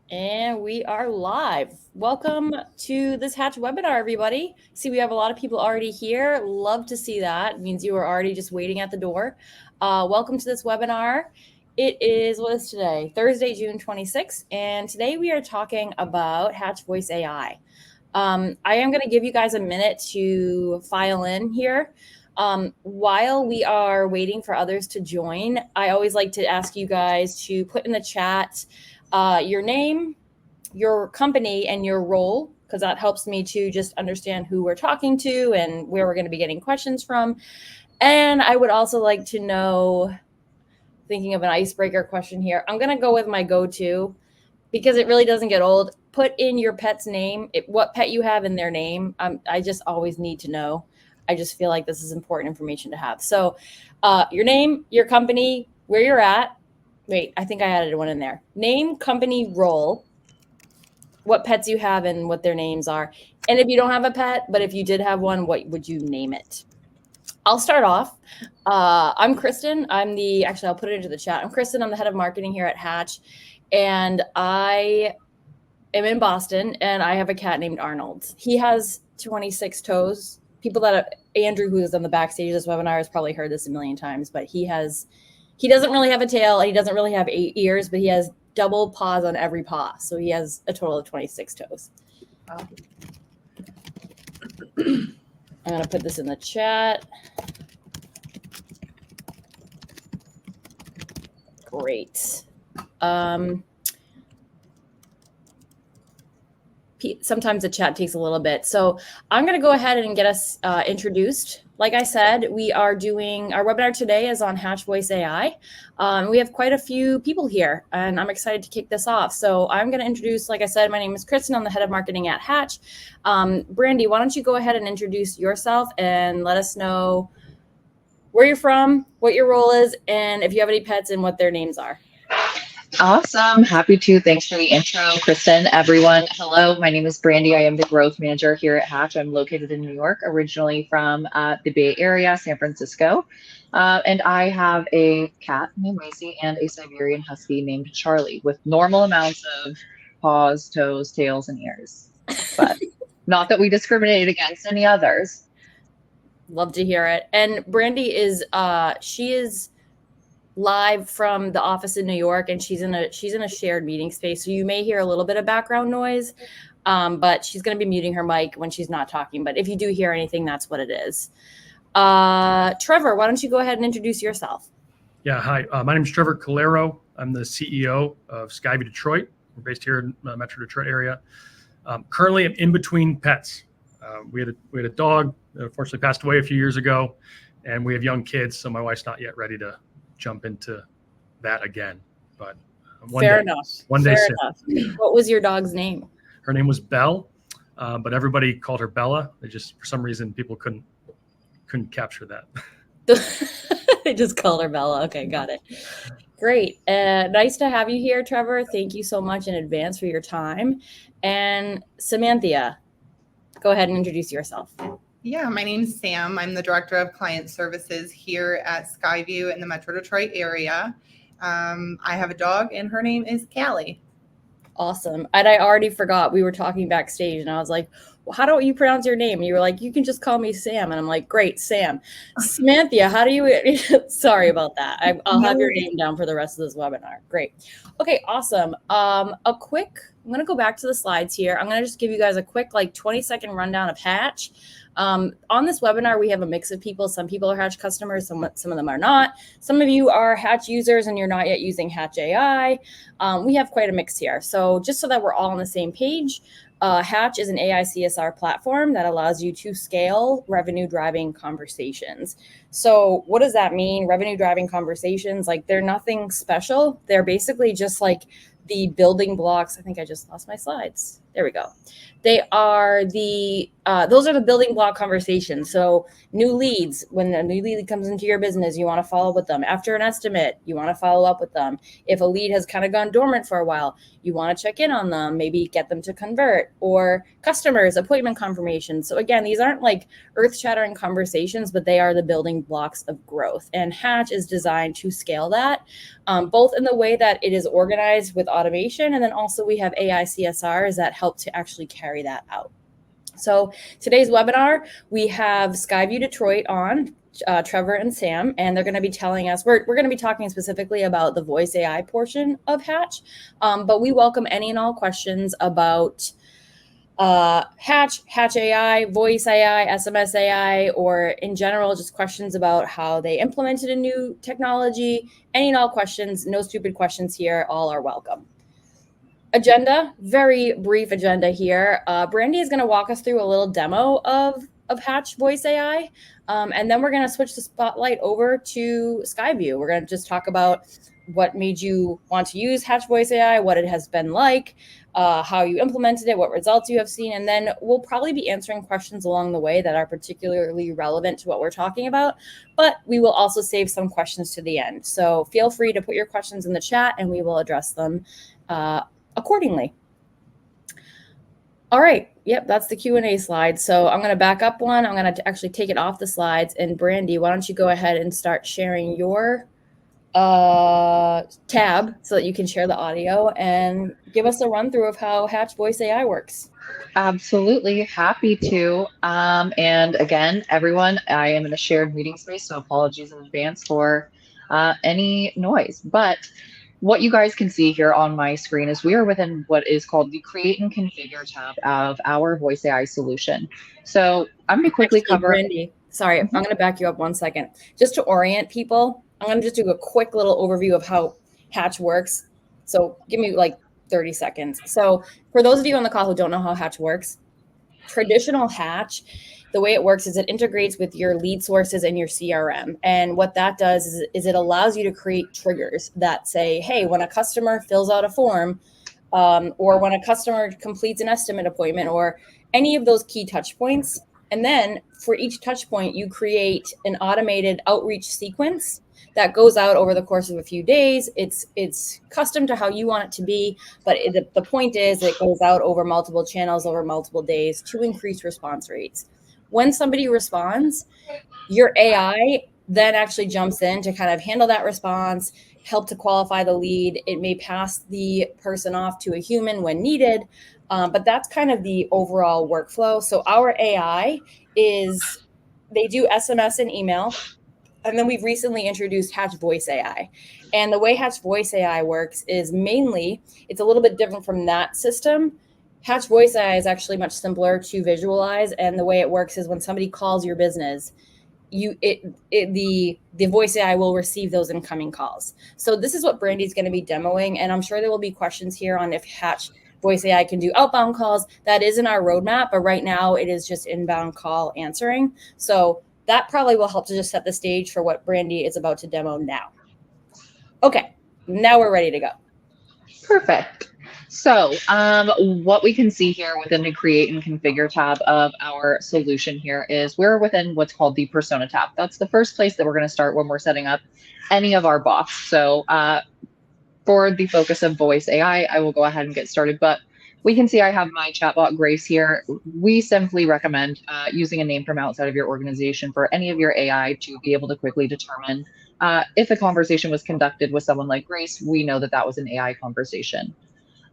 And we are live. Welcome to this Hatch webinar, everybody. See, we have a lot of people already here. Love to see that. It means you are already just waiting at the door. Welcome to this webinar. It is, what is today? Thursday, June 26th. And today we are talking about Hatch Voice AI. I am going to give you guys a minute to file in here. While we are waiting for others to join, I always like to ask you guys to put in the chat your name, your company, and your role, because that helps me to just understand who we're talking to and where we're going to be getting questions from. And I would also like to know, thinking of an icebreaker question here, I'm going to go with my go-to because it really doesn't get old. Put in your pet's name, what pet you have in their name. I just always need to know. I just feel like this is important information to have. So your name, your company, where you're at. Wait, I think I added one in there. Name, company, role, what pets you have and what their names are. And if you don't have a pet, but if you did have one, what would you name it? I'll start off. I'm Kristen. Actually, I'll put it into the chat. I'm Kristen. I'm the head of marketing here at Hatch. And I am in Boston, and I have a cat named Arnold. He has 26 toes. Andrew, who is on the backstage of this webinar, has probably heard this a million times, but he doesn't really have a tail. He doesn't really have 8 ears, but he has double paws on every paw. So he has a total of 26 toes. Wow. I'm going to put this in the chat. Great. Sometimes the chat takes a little bit. So I'm going to go ahead and get us introduced. Like I said, we are doing our webinar today is on Hatch Voice AI. We have quite a few people here, and I'm excited to kick this off. So I'm going to introduce, like I said, my name is Kristen. I'm the head of marketing at Hatch. Brandy, why don't you go ahead and introduce yourself and let us know where you're from, what your role is, and if you have any pets and what their names are. Awesome. Happy to. Thanks for the intro, Kristen. Everyone, hello. My name is Brandy. I am the growth manager here at Hatch. I'm located in New York, originally from the Bay Area, San Francisco. And I have a cat named Macy and a Siberian Husky named Charlie with normal amounts of paws, toes, tails, and ears. But not that we discriminate against any others. Love to hear it. And Brandy she is live from the office in New York, and she's in a shared meeting space. So you may hear a little bit of background noise, but she's going to be muting her mic when she's not talking. But if you do hear anything, that's what it is. Trevor, why don't you go ahead and introduce yourself? Yeah, hi. My name is Trevor Calero. I'm the CEO of Skyview Detroit. We're based here in the Metro Detroit area. Currently, I'm in between pets. We had a dog that unfortunately passed away a few years ago, and we have young kids, so my wife's not yet ready to jump into that again. But one day soon. What was your dog's name? Her name was Belle, but everybody called her Bella. They just, for some reason, people couldn't capture that. They just called her Bella. Okay, got it. Great. Nice to have you here, Trevor. Thank you so much in advance for your time. And Samanthya, go ahead and introduce yourself. Yeah, my name is Sam. I'm the Director of Client Services here at Skyview in the Metro Detroit area. I have a dog, and her name is Callie. Awesome. And I already forgot, we were talking backstage, and I was like, well, how do you pronounce your name? And you were like, you can just call me Sam. And I'm like, great, Sam. Samanthya, how do you, sorry about that. I'll have your name down for the rest of this webinar. Great. Okay, awesome. I'm going to go back to the slides here. I'm going to just give you guys a quick 20-second rundown of Hatch. On this webinar, we have a mix of people. Some people are Hatch customers, some of them are not. Some of you are Hatch users and you're not yet using Hatch AI. We have quite a mix here. So just so that we're all on the same page, Hatch is an AI CSR platform that allows you to scale revenue-driving conversations. So what does that mean? Revenue-driving conversations, they're nothing special. They're basically just the building blocks. I think I just lost my slides. There we go. Those are the building block conversations. So new leads, when a new lead comes into your business, you want to follow up with them. After an estimate, you want to follow up with them. If a lead has kind of gone dormant for a while, you want to check in on them, maybe get them to convert, or customers, appointment confirmation. So again, these aren't earth-shattering conversations, but they are the building building blocks of growth. And Hatch is designed to scale that, both in the way that it is organized with automation, and then also we have AI CSRs that help to actually carry that out. So today's webinar, we have Skyview Detroit on, Trevor and Sam, and they're going to be telling us, we're going to be talking specifically about the voice AI portion of Hatch, but we welcome any and all questions about Hatch AI, voice AI, SMS AI, or in general, just questions about how they implemented a new technology. Any and all questions, no stupid questions here, all are welcome. Agenda, very brief agenda here. Brandy is going to walk us through a little demo of Hatch Voice AI, and then we're going to switch the spotlight over to Skyview. We're going to just talk about what made you want to use Hatch Voice AI, what it has been like, how you implemented it, what results you have seen, and then we'll probably be answering questions along the way that are particularly relevant to what we're talking about, but we will also save some questions to the end. So feel free to put your questions in the chat and we will address them accordingly. All right. Yep, that's the Q&A slide. So I'm going to back up one. I'm going to actually take it off the slides. And Brandy, why don't you go ahead and start sharing your tab so that you can share the audio and give us a run through of how Hatch Voice AI works. Absolutely, happy to. And again, everyone, I am in a shared meeting space, so apologies in advance for any noise. But what you guys can see here on my screen is we are within what is called the Create and Configure tab of our Voice AI solution. So I'm going to quickly cover. Brandy, sorry, I'm going to back you up 1 second. Just to orient people, I'm going to just do a quick little overview of how Hatch works. So give me like 30 seconds. So for those of you on the call who don't know how Hatch works, traditional Hatch, the way it works is it integrates with your lead sources and your CRM. And what that does is it allows you to create triggers that say, hey, when a customer fills out a form, or when a customer completes an estimate appointment, or any of those key touch points. And then for each touch point, you create an automated outreach sequence that goes out over the course of a few days. It's custom to how you want it to be, but the point is it goes out over multiple channels over multiple days to increase response rates. When somebody responds, your AI then actually jumps in to kind of handle that response, help to qualify the lead. It may pass the person off to a human when needed, but that's kind of the overall workflow. So our AI they do SMS and email. And then we've recently introduced Hatch Voice AI. And the way Hatch Voice AI works is mainly, it's a little bit different from that system. Hatch Voice AI is actually much simpler to visualize. And the way it works is when somebody calls your business, the Voice AI will receive those incoming calls. So this is what Brandy's going to be demoing. And I'm sure there will be questions here on if Hatch Voice AI can do outbound calls. That is in our roadmap, but right now it is just inbound call answering. So that probably will help to just set the stage for what Brandy is about to demo now. Okay, now we're ready to go. Perfect. So what we can see here within the Create and Configure tab of our solution here is we're within what's called the Persona tab. That's the first place that we're going to start when we're setting up any of our bots. So for the focus of Voice AI, I will go ahead and get started. But we can see I have my chatbot Grace here. We simply recommend using a name from outside of your organization for any of your AI to be able to quickly determine if a conversation was conducted with someone like Grace, we know that that was an AI conversation.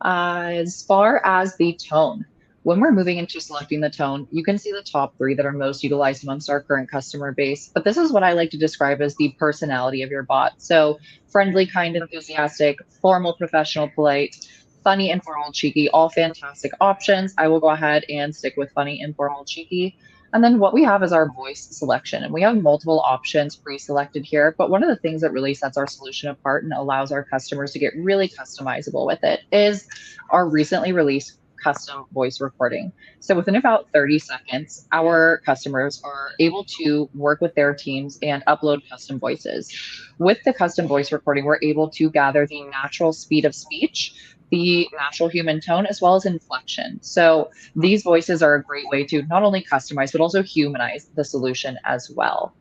As far as the tone, when we're moving into selecting the tone, you can see the top 3 that are most utilized amongst our current customer base. But this is what I like to describe as the personality of your bot. So friendly, kind, enthusiastic, formal, professional, polite, funny, informal, cheeky, all fantastic options. I will go ahead and stick with funny, informal, cheeky. And then what we have is our voice selection, and we have multiple options pre-selected here. But one of the things that really sets our solution apart and allows our customers to get really customizable with it is our recently released custom voice recording. So within about 30 seconds, our customers are able to work with their teams and upload custom voices. With the custom voice recording, we're able to gather the natural speed of speech, the natural human tone, as well as inflection. So these voices are a great way to not only customize, but also humanize the solution as well.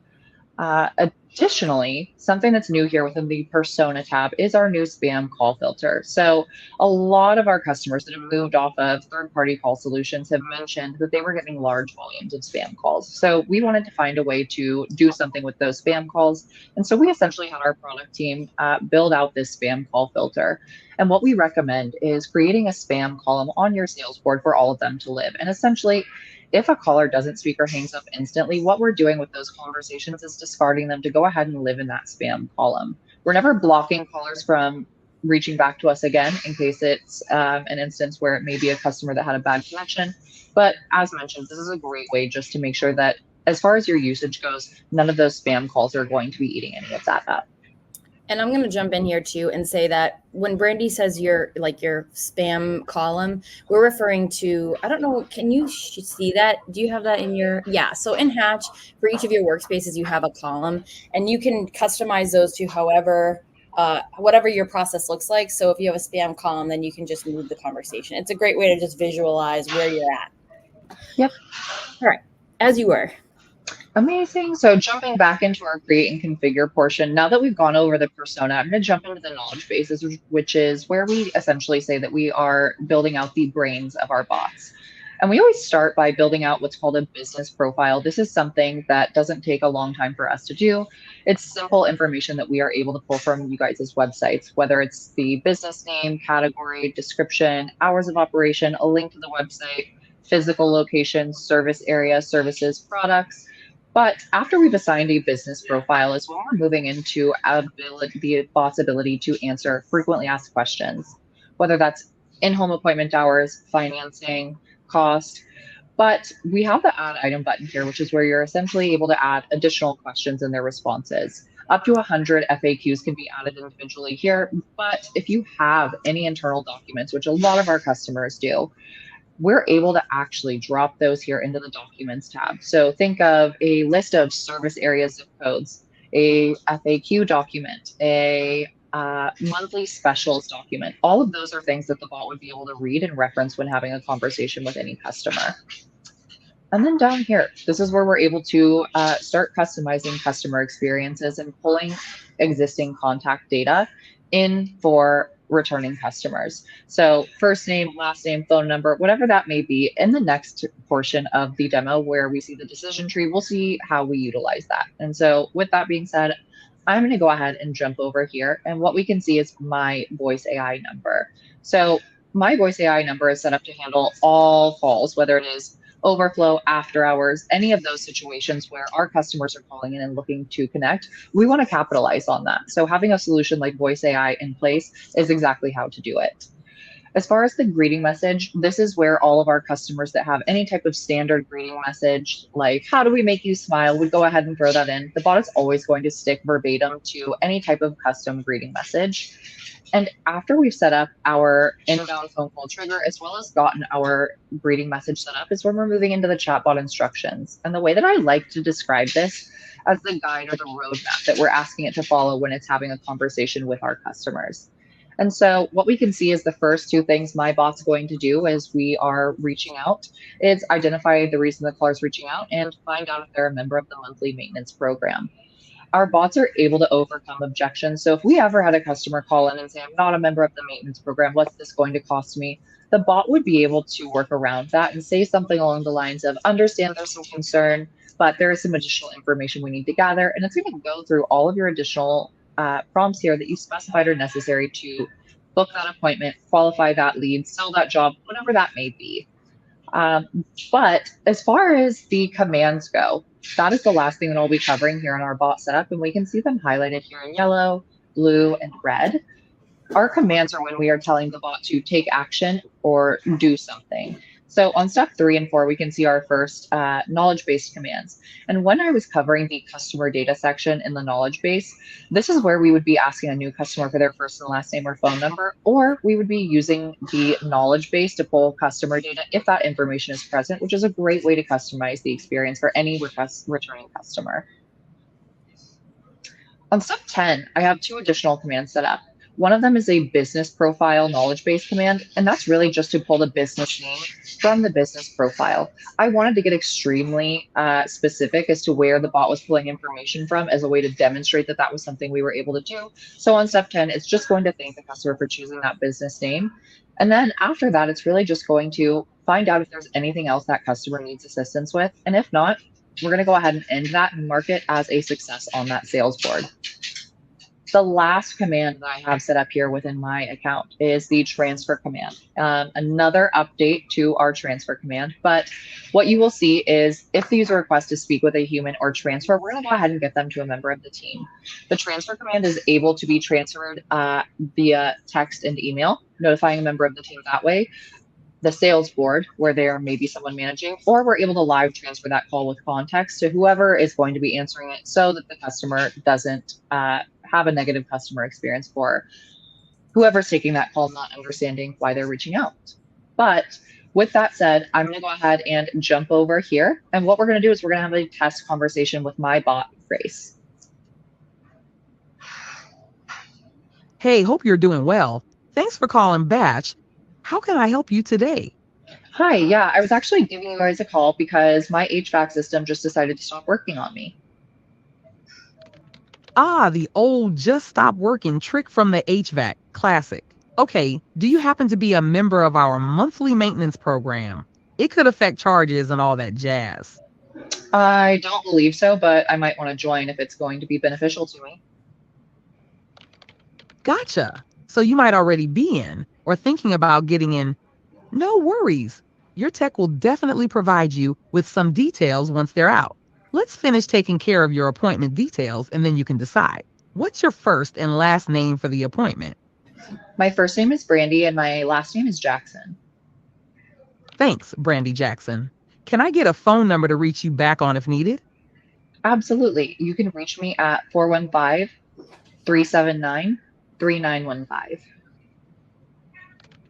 Additionally, something that's new here within the persona tab is our new spam call filter. So a lot of our customers that have moved off of third-party call solutions have mentioned that they were getting large volumes of spam calls. So we wanted to find a way to do something with those spam calls. And so we essentially had our product team build out this spam call filter. And what we recommend is creating a spam column on your sales board for all of them to live. And essentially, if a caller doesn't speak or hangs up instantly, what we're doing with those conversations is discarding them to go ahead and live in that spam column. We're never blocking callers from reaching back to us again in case it's an instance where it may be a customer that had a bad connection. But as mentioned, this is a great way just to make sure that as far as your usage goes, none of those spam calls are going to be eating any of that up. And I'm going to jump in here too and say that when Brandy says your spam column, we're referring to, I don't know, can you see that? Do you have that in your, yeah. So in Hatch, for each of your workspaces, you have a column and you can customize those to however, whatever your process looks like. So if you have a spam column, then you can just move the conversation. It's a great way to just visualize where you're at. Yep. All right. As you were. Amazing. So jumping back into our create and configure portion, now that we've gone over the persona, I'm going to jump into the knowledge bases, which is where we essentially say that we are building out the brains of our bots. And we always start by building out what's called a business profile. This is something that doesn't take a long time for us to do. It's simple information that we are able to pull from you guys' websites, whether it's the business name, category, description, hours of operation, a link to the website, physical location, service area, services, products. But after we've assigned a business profile is when we're moving into the bot's ability to answer frequently asked questions, whether that's in-home appointment hours, financing, cost. But we have the add item button here, which is where you're essentially able to add additional questions in their responses. Up to 100 FAQs can be added individually here. But if you have any internal documents, which a lot of our customers do, we're able to actually drop those here into the documents tab. So think of a list of service area zip codes, a FAQ document, a monthly specials document. All of those are things that the bot would be able to read and reference when having a conversation with any customer. And then down here, this is where we're able to start customizing customer experiences and pulling existing contact data in for returning customers. So first name, last name, phone number, whatever that may be. In the next portion of the demo where we see the decision tree, we'll see how we utilize that. And so with that being said, I'm going to go ahead and jump over here. And what we can see is my voice AI number. So my voice AI number is set up to handle all calls, whether it is overflow, after hours, any of those situations where our customers are calling in and looking to connect, we want to capitalize on that. So having a solution like Voice AI in place is exactly how to do it. As far as the greeting message, this is where all of our customers that have any type of standard greeting message, like how do we make you smile, would go ahead and throw that in. The bot is always going to stick verbatim to any type of custom greeting message. And after we've set up our inbound phone call trigger, as well as gotten our greeting message set up, is when we're moving into the chatbot instructions. And the way that I like to describe this as the guide or the roadmap that we're asking it to follow when it's having a conversation with our customers. And so what we can see is the first two things my bot's going to do as we are reaching out is identify the reason the caller's reaching out and find out if they're a member of the monthly maintenance program. Our bots are able to overcome objections. So if we ever had a customer call in and say, I'm not a member of the maintenance program, what's this going to cost me? The bot would be able to work around that and say something along the lines of, understand there's some concern, but there is some additional information we need to gather. And it's going to go through all of your additional prompts here that you specified are necessary to book that appointment, qualify that lead, sell that job, whatever that may be. But as far as the commands go, that is the last thing that I'll be covering here in our bot setup, and we can see them highlighted here in yellow, blue, and red. Our commands are when we are telling the bot to take action or do something. So on step 3 and 4, we can see our first knowledge-based commands. And when I was covering the customer data section in the knowledge base, this is where we would be asking a new customer for their first and last name or phone number, or we would be using the knowledge base to pull customer data if that information is present, which is a great way to customize the experience for any returning customer. On step 10, I have 2 additional commands set up. One of them is a business profile knowledge base command, and that's really just to pull the business name from the business profile. I wanted to get extremely specific as to where the bot was pulling information from as a way to demonstrate that that was something we were able to do. So on step 10, it's just going to thank the customer for choosing that business name. And then after that, it's really just going to find out if there's anything else that customer needs assistance with. And if not, we're going to go ahead and end that and mark it as a success on that sales board. The last command that I have set up here within my account is the transfer command. Another update to our transfer command, but what you will see is if the user requests to speak with a human or transfer, we're going to go ahead and get them to a member of the team. The transfer command is able to be transferred via text and email, notifying a member of the team that way. The sales board, where there may be someone managing, or we're able to live transfer that call with context to whoever is going to be answering it so that the customer doesn't have a negative customer experience for whoever's taking that call, not understanding why they're reaching out. But with that said, I'm going to go ahead and jump over here. And what we're going to do is we're going to have a test conversation with my bot, Grace. Hey, hope you're doing well. Thanks for calling Batch. How can I help you today? Hi, yeah, I was actually giving you guys a call because my HVAC system just decided to stop working on me. Ah, the old just stop working trick from the HVAC. Classic. Okay, do you happen to be a member of our monthly maintenance program? It could affect charges and all that jazz. I don't believe so, but I might want to join if it's going to be beneficial to me. Gotcha. So you might already be in or thinking about getting in. No worries. Your tech will definitely provide you with some details once they're out. Let's finish taking care of your appointment details and then you can decide. What's your first and last name for the appointment? My first name is Brandy and my last name is Jackson. Thanks, Brandy Jackson. Can I get a phone number to reach you back on if needed? Absolutely. You can reach me at 415-379-3915.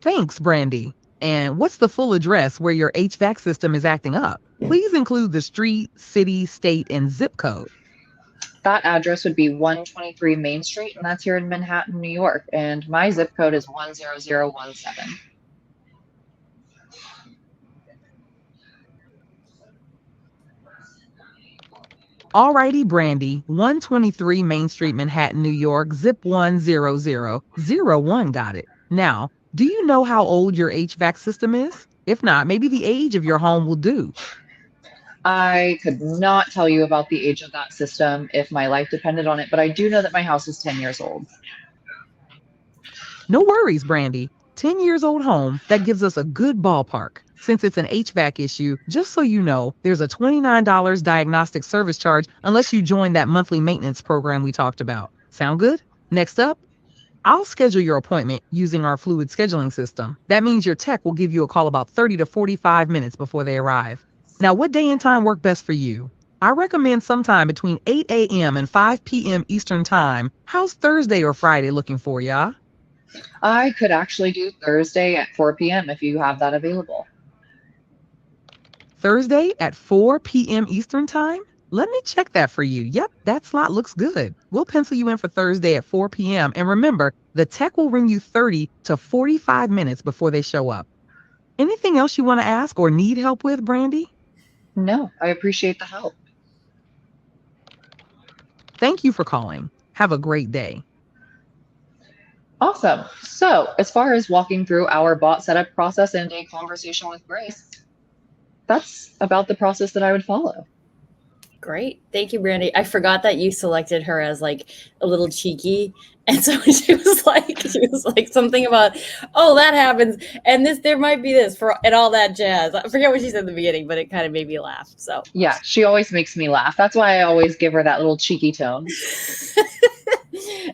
Thanks, Brandy. And what's the full address where your HVAC system is acting up? Please include the street, city, state, and zip code. That address would be 123 Main Street, and that's here in Manhattan, New York. And my zip code is 10017. Alrighty, Brandy, 123 Main Street, Manhattan, New York, zip 10001. Got it. Now, do you know how old your HVAC system is? If not, maybe the age of your home will do. I could not tell you about the age of that system if my life depended on it, but I do know that my house is 10 years old. No worries, Brandy. 10 years old home, that gives us a good ballpark. Since it's an HVAC issue, just so you know, there's a $29 diagnostic service charge unless you join that monthly maintenance program we talked about. Sound good? Next up, I'll schedule your appointment using our fluid scheduling system. That means your tech will give you a call about 30 to 45 minutes before they arrive. Now, what day and time work best for you? I recommend sometime between 8 a.m. and 5 p.m. Eastern Time. How's Thursday or Friday looking for ya? I could actually do Thursday at 4 p.m. if you have that available. Thursday at 4 p.m. Eastern Time? Let me check that for you. Yep, that slot looks good. We'll pencil you in for Thursday at 4 p.m. And remember, the tech will ring you 30 to 45 minutes before they show up. Anything else you want to ask or need help with, Brandy? No, I appreciate the help. Thank you for calling. Have a great day. Awesome. So as far as walking through our bot setup process and a conversation with Grace, that's about the process that I would follow. Great. Thank you, Brandy. I forgot that you selected her as like a little cheeky. And so she was like something about, oh, that happens. And there might be this and all that jazz. I forget what she said in the beginning, but it kind of made me laugh. So yeah, she always makes me laugh. That's why I always give her that little cheeky tone.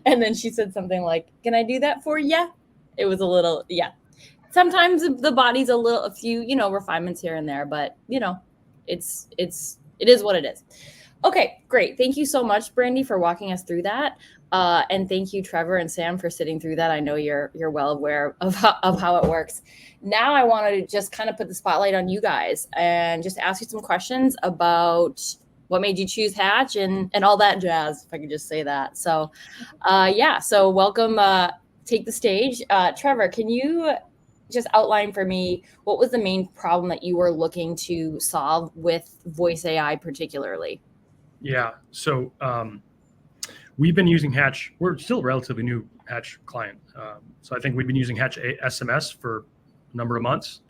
And then she said something like, can I do that for you? It was a little, yeah. Sometimes the body's a few, refinements here and there, but it is what it is. Okay, great. Thank you so much, Brandy, for walking us through that. And thank you, Trevor and Sam, for sitting through that. I know you're well aware of how it works. Now I want to just kind of put the spotlight on you guys and just ask you some questions about what made you choose Hatch and all that jazz, if I could just say that. So, so welcome take the stage. Trevor, can you just outline for me what was the main problem that you were looking to solve with voice AI particularly? Yeah. So we've been using Hatch. We're still a relatively new Hatch client. So I think we've been using Hatch SMS for a number of months.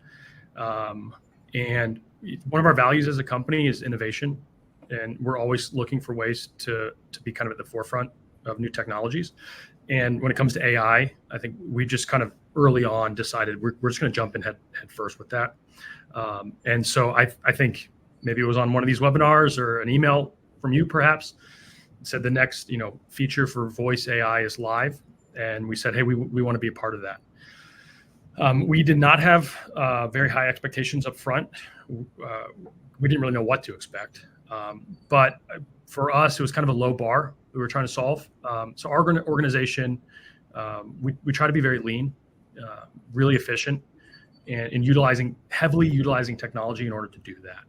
And one of our values as a company is innovation. And we're always looking for ways to be kind of at the forefront of new technologies. And when it comes to AI, I think we just kind of early on decided we're just going to jump in head first with that. And so I think maybe it was on one of these webinars or an email from you, perhaps, said the next feature for voice AI is live. And we said, hey, we want to be a part of that. We did not have very high expectations up front. We didn't really know what to expect. But for us, it was kind of a low bar we were trying to solve. So our organization, we try to be very lean, really efficient, and heavily utilizing technology in order to do that.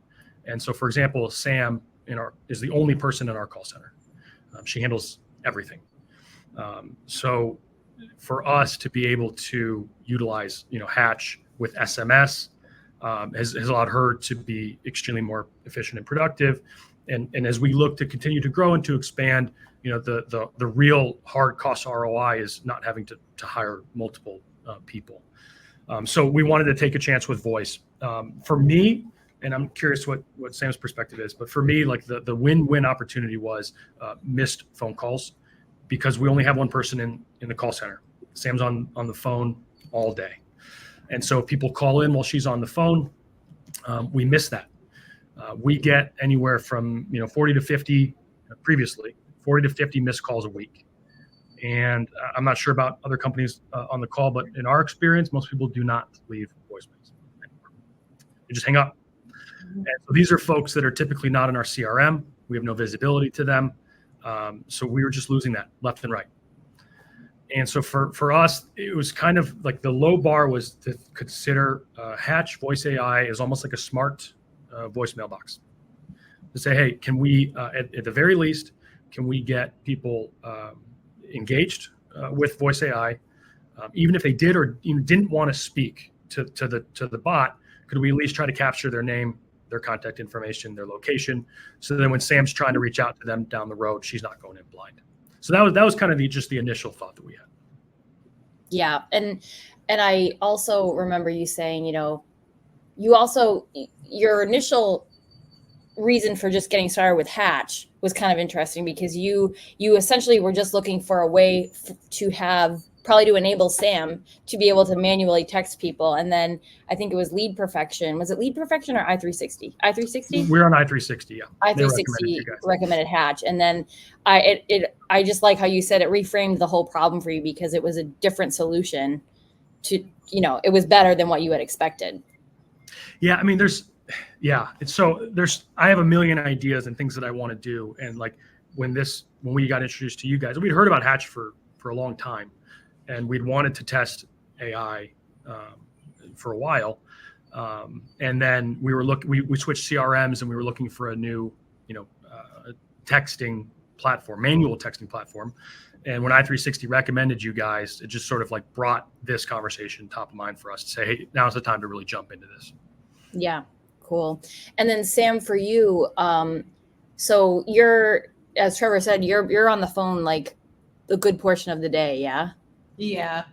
And so, for example, Sam is the only person in our call center. She handles everything. So for us to be able to utilize, Hatch with SMS has allowed her to be extremely more efficient and productive. And as we look to continue to grow and to expand, the real hard cost ROI is not having to hire multiple people. So we wanted to take a chance with voice. For me, and I'm curious what Sam's perspective is, but for me, like the win-win opportunity was missed phone calls, because we only have one person in the call center. Sam's on the phone all day. And so if people call in while she's on the phone, we miss that. We get anywhere from 40 to 50 previously, 40 to 50 missed calls a week. And I'm not sure about other companies on the call, but in our experience, most people do not leave voicemails anymore. They just hang up. And so these are folks that are typically not in our CRM. We have no visibility to them. So we were just losing that left and right. And so for us, it was kind of like the low bar was to consider Hatch Voice AI as almost like a smart voicemail box. To say, hey, can we, at the very least, can we get people engaged with Voice AI, even if they did or even didn't want to speak to the bot? Could we at least try to capture their name, their contact information, their location, so then when Sam's trying to reach out to them down the road, she's not going in blind. So that was kind of just the initial thought that we had. Yeah, and I also remember you saying, your initial reason for just getting started with Hatch was kind of interesting, because you essentially were just looking for a way to enable Sam to be able to manually text people. And then I think it was Lead Perfection. Was it Lead Perfection or i360? i360? We're on i360, yeah. i360 recommended Hatch. And then I just like how you said it reframed the whole problem for you, because it was a different solution to, it was better than what you had expected. Yeah, I mean, I have a million ideas and things that I want to do. And like when we got introduced to you guys, we'd heard about Hatch for a long time, and we'd wanted to test AI for a while. And then we switched CRMs, and we were looking for a new, texting platform, manual texting platform. And when i360 recommended you guys, it just sort of like brought this conversation top of mind for us to say, hey, now's the time to really jump into this. Yeah, cool. And then Sam, for you, so you're, as Trevor said, you're on the phone like a good portion of the day, yeah? Yeah.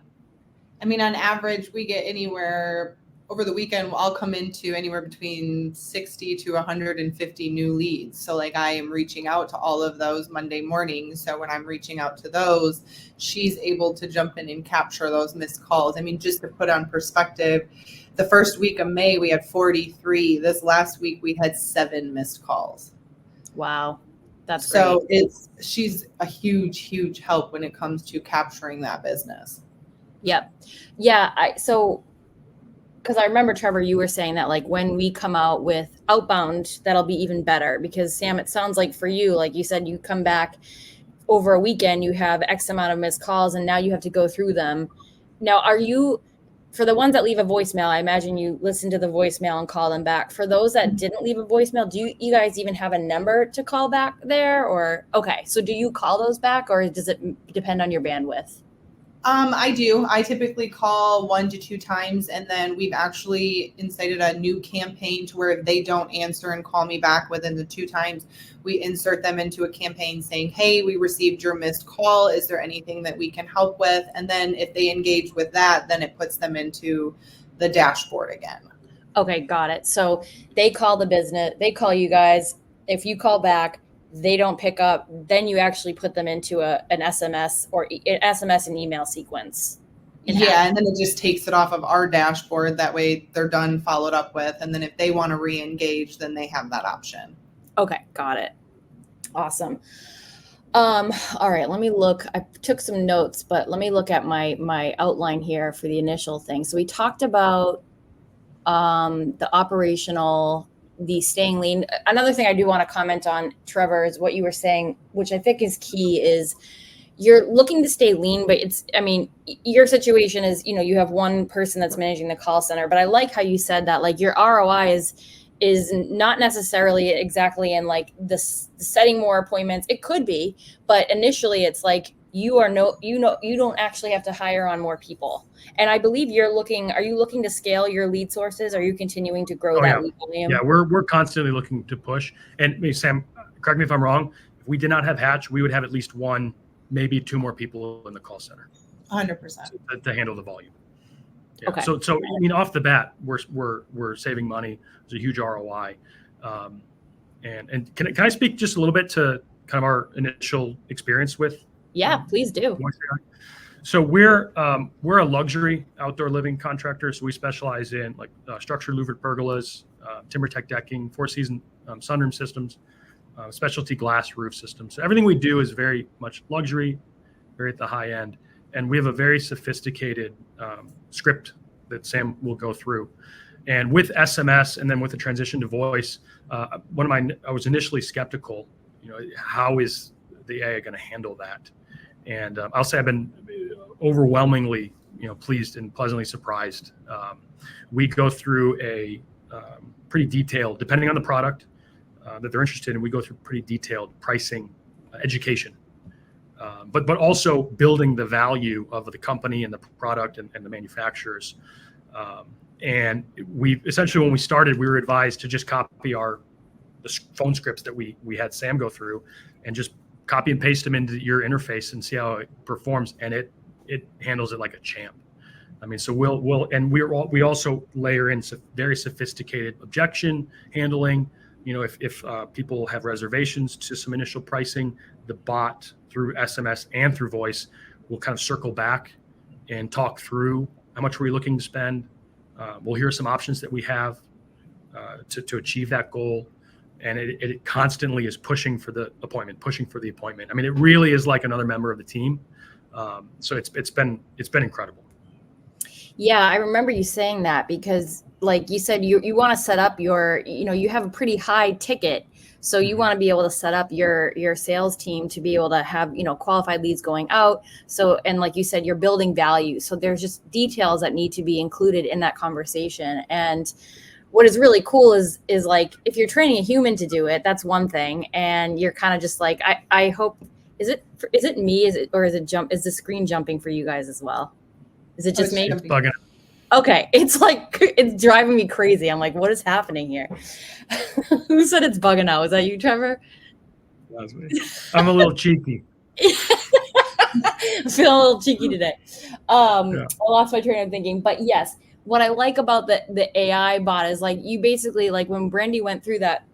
I mean, on average, we get anywhere over the weekend. I'll come into anywhere between 60 to 150 new leads. So like I am reaching out to all of those Monday mornings. So when I'm reaching out to those, she's able to jump in and capture those missed calls. I mean, just to put on perspective, the first week of May, we had 43. This last week, we had 7 missed calls. Wow. That's so great. She's a huge, huge help when it comes to capturing that business. Yep. Yeah. Because I remember, Trevor, you were saying that like when we come out with outbound, that'll be even better, because Sam, it sounds like for you, like you said, you come back over a weekend, you have X amount of missed calls, and now you have to go through them. Now, for the ones that leave a voicemail, I imagine you listen to the voicemail and call them back. For those that didn't leave a voicemail, do you guys even have a number to call back there? Or, okay, so do you call those back, or does it depend on your bandwidth? I do. I typically call 1 to 2 times, and then we've actually incited a new campaign to where if they don't answer and call me back within the 2 times, we insert them into a campaign saying, hey, we received your missed call. Is there anything that we can help with? And then if they engage with that, then it puts them into the dashboard again. Okay, got it. So they call the business, they call you guys. If you call back, they don't pick up, then you actually put them into an SMS or an SMS and email sequence. Yeah, and then it just takes it off of our dashboard. That way they're done, followed up with, and then if they want to re-engage, then they have that option. Okay, got it. Awesome. All right, let me look. I took some notes, but let me look at my outline here for the initial thing. So we talked about the operational, the staying lean. Another thing I do want to comment on, Trevor, is what you were saying, which I think is key, is you're looking to stay lean, but your situation is, you have one person that's managing the call center, but I like how you said that, like, your ROI is not necessarily exactly in like the setting more appointments. It could be, but initially it's like, you don't actually have to hire on more people. And I believe are you looking to scale your lead sources? Are you continuing to grow that lead volume? Yeah, we're constantly looking to push. And Sam, correct me if I'm wrong. If we did not have Hatch, we would have at least 1, maybe 2 more people in the call center. 100% to handle the volume. Yeah. Okay. So off the bat, we're saving money. It's a huge ROI. And can I speak just a little bit to kind of our initial experience with? Yeah, please do. So we're a luxury outdoor living contractor. So we specialize in like structured louvered pergolas, TimberTech decking, 4-season sunroom systems, specialty glass roof systems. So everything we do is very much luxury, very at the high end. And we have a very sophisticated script that Sam will go through. And with SMS and then with the transition to voice, I was initially skeptical, how is the AI going to handle that? And I'll say I've been overwhelmingly, pleased and pleasantly surprised. We go through a pretty detailed, depending on the product that they're interested in, we go through pretty detailed pricing education, but also building the value of the company and the product and the manufacturers. And we essentially, when we started, we were advised to just copy the phone scripts that we had Sam go through and just copy and paste them into your interface and see how it performs. And it handles it like a champ. I mean, so we also layer in very sophisticated objection handling. If people have reservations to some initial pricing, the bot through SMS and through voice will kind of circle back and talk through how much we're looking to spend. We'll hear some options that we have to achieve that goal. And it constantly is pushing for the appointment. I mean, it really is like another member of the team. So it's been incredible. Yeah, I remember you saying that because, like you said, you want to set up you have a pretty high ticket. So you want to be able to set up your sales team to be able to have, qualified leads going out. So, and like you said, you're building value. So there's just details that need to be included in that conversation. And what is really cool is like, if you're training a human to do it, that's one thing. And you're kind of just like, I hope, is it me? Is the screen jumping for you guys as well? Is it just me? It's bugging. Okay. It's like, it's driving me crazy. I'm like, what is happening here? Who said it's bugging out? Was that you, Trevor? That was me. I'm a little cheeky. I'm feeling a little cheeky today. I lost my train of thinking, but yes, what I like about the AI bot is like, you basically, like when Brandy went through that,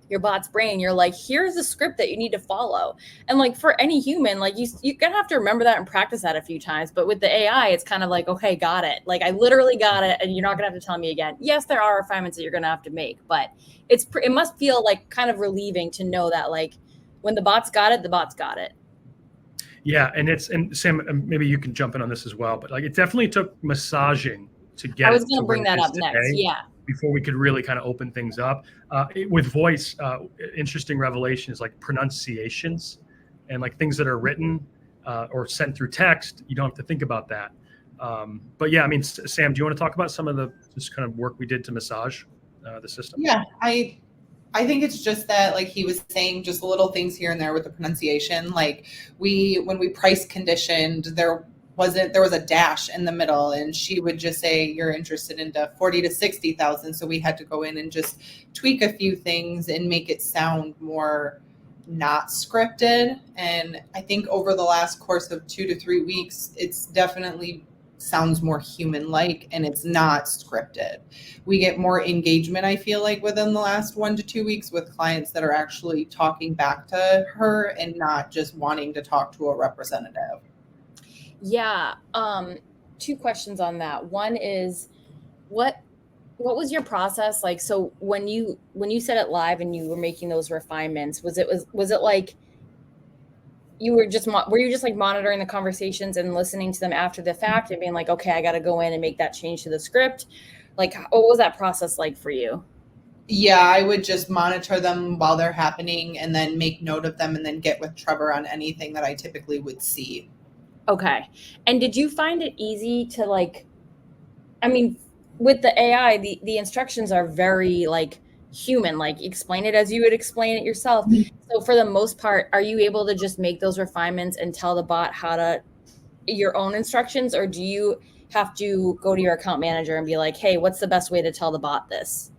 your bot's brain, you're like, here's the script that you need to follow. And like for any human, like you're gonna have to remember that and practice that a few times. But with the AI, it's kind of like, okay, got it. Like I literally got it, and you're not gonna have to tell me again. Yes, there are refinements that you're gonna have to make, but it must feel like kind of relieving to know that like when the bot's got it, the bot's got it. Yeah, and Sam, maybe you can jump in on this as well. But like it definitely took massaging to get. I was gonna bring that up next. Yeah. Before we could really kind of open things up. With voice, interesting revelation is like pronunciations and like things that are written or sent through text. You don't have to think about that. But yeah, I mean, Sam, do you want to talk about some of the just kind of work we did to massage the system? Yeah, I think it's just that, like he was saying, just little things here and there with the pronunciation. Like when we price conditioned, there there was a dash in the middle, and she would just say, you're interested into 40 to 60,000. So we had to go in and just tweak a few things and make it sound more not scripted. And I think over the last course of 2 to 3 weeks, it's definitely sounds more human-like, and it's not scripted. We get more engagement, I feel like, within the last 1 to 2 weeks with clients that are actually talking back to her and not just wanting to talk to a representative. Yeah. Two questions on that. One is what was your process like? So when you said it live and you were making those refinements, was it like were you just like monitoring the conversations and listening to them after the fact and being like, okay, I got to go in and make that change to the script? Like, what was that process like for you? Yeah, I would just monitor them while they're happening and then make note of them and then get with Trevor on anything that I typically would see. Okay. And did you find it easy to like, I mean, with the AI, the instructions are very like human, like explain it as you would explain it yourself. So for the most part, are you able to just make those refinements and tell the bot your own instructions, or do you have to go to your account manager and be like, hey, what's the best way to tell the bot this?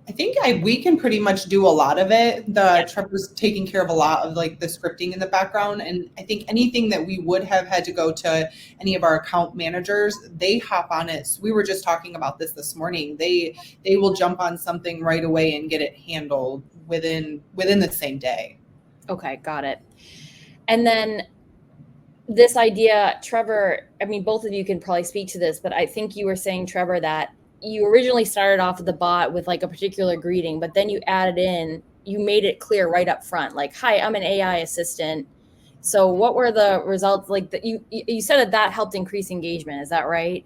I think we can pretty much do a lot of it. Trevor's taking care of a lot of like the scripting in the background. And I think anything that we would have had to go to any of our account managers, they hop on it. So we were just talking about this morning. They will jump on something right away and get it handled within the same day. Okay, got it. And then this idea, Trevor, I mean, both of you can probably speak to this, but I think you were saying, Trevor, that you originally started off with the bot with like a particular greeting, but then you made it clear right up front, like, hi, I'm an AI assistant. So what were the results? Like that you said that helped increase engagement. Is that right?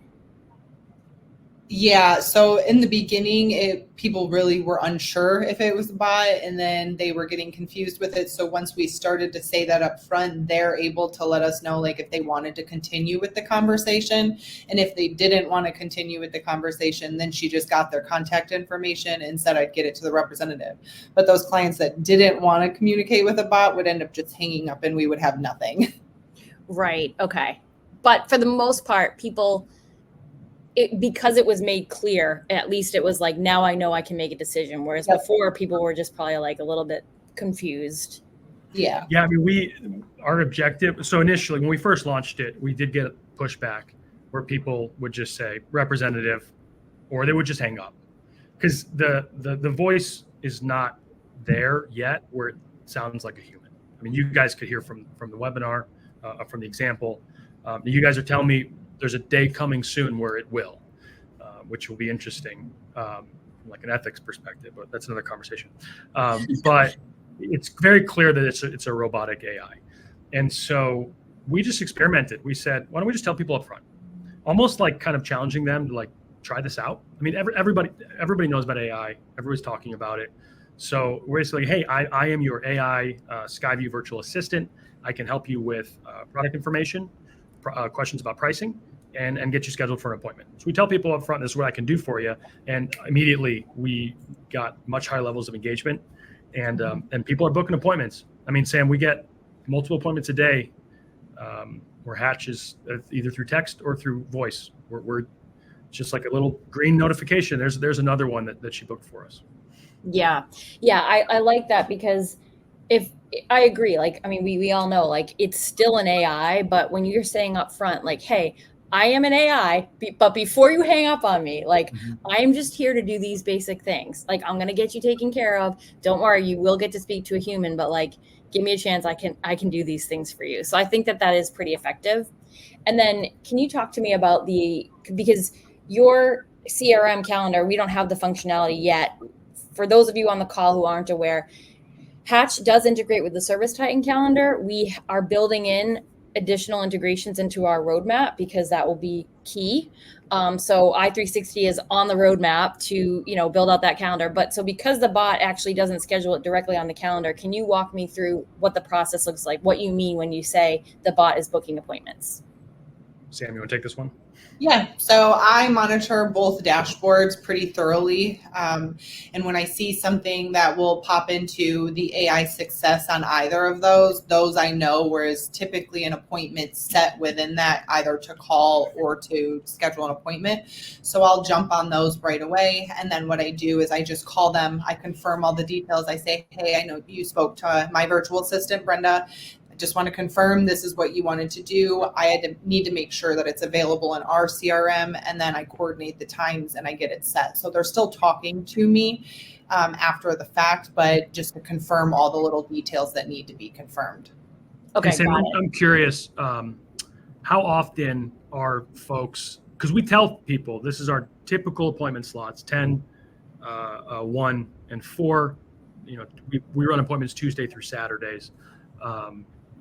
Yeah, so in the beginning, people really were unsure if it was a bot, and then they were getting confused with it. So once we started to say that up front, they're able to let us know like if they wanted to continue with the conversation. And if they didn't want to continue with the conversation, then she just got their contact information and said I'd get it to the representative. But those clients that didn't want to communicate with a bot would end up just hanging up and we would have nothing. Right. Okay. But for the most part, because it was made clear, at least it was like, now I know I can make a decision. Whereas before, people were just probably like a little bit confused. Yeah. Yeah. I mean, our objective. So initially, when we first launched it, we did get pushback where people would just say representative, or they would just hang up because the voice is not there yet where it sounds like a human. I mean, you guys could hear from the webinar, from the example. You guys are telling me there's a day coming soon where it will, which will be interesting from like an ethics perspective, but that's another conversation. But it's very clear that it's a robotic AI. And so we just experimented. We said, why don't we just tell people up front, almost like kind of challenging them to like, try this out. I mean, everybody knows about AI. Everybody's talking about it. So we're basically, hey, I am your AI Skyview virtual assistant. I can help you with product information, questions about pricing, and get you scheduled for an appointment. So we tell people up front, this is what I can do for you. And immediately we got much higher levels of engagement and people are booking appointments. I mean, Sam, we get multiple appointments a day where Hatch is either through text or through voice. We're just like a little green notification. There's another one that she booked for us. Yeah. I like that because if I agree, like, I mean, we all know like it's still an AI, but when you're saying up front, like, hey, I am an AI, but before you hang up on me, like, I am just here to do these basic things. Like, I'm going to get you taken care of. Don't worry, you will get to speak to a human, but like, give me a chance. I can do these things for you. So I think that is pretty effective. And then can you talk to me about because your CRM calendar, we don't have the functionality yet. For those of you on the call who aren't aware, Hatch does integrate with the Service Titan calendar. We are building in additional integrations into our roadmap because that will be key. So i360 is on the roadmap to, build out that calendar. But so because the bot actually doesn't schedule it directly on the calendar, can you walk me through what the process looks like, what you mean when you say the bot is booking appointments? Sam, you want to take this one? Yeah, so I monitor both dashboards pretty thoroughly. And when I see something that will pop into the AI success on either of those I know, whereas typically an appointment set within that, either to call or to schedule an appointment. So I'll jump on those right away. And then what I do is I just call them, I confirm all the details. I say, hey, I know you spoke to my virtual assistant, Brenda. Just want to confirm this is what you wanted to do. I need to make sure that it's available in our CRM, and then I coordinate the times and I get it set. So they're still talking to me after the fact, but just to confirm all the little details that need to be confirmed. Okay, Sam, got it. I'm curious, how often are folks, because we tell people this is our typical appointment slots, 10, 1, and 4. We run appointments Tuesday through Saturdays.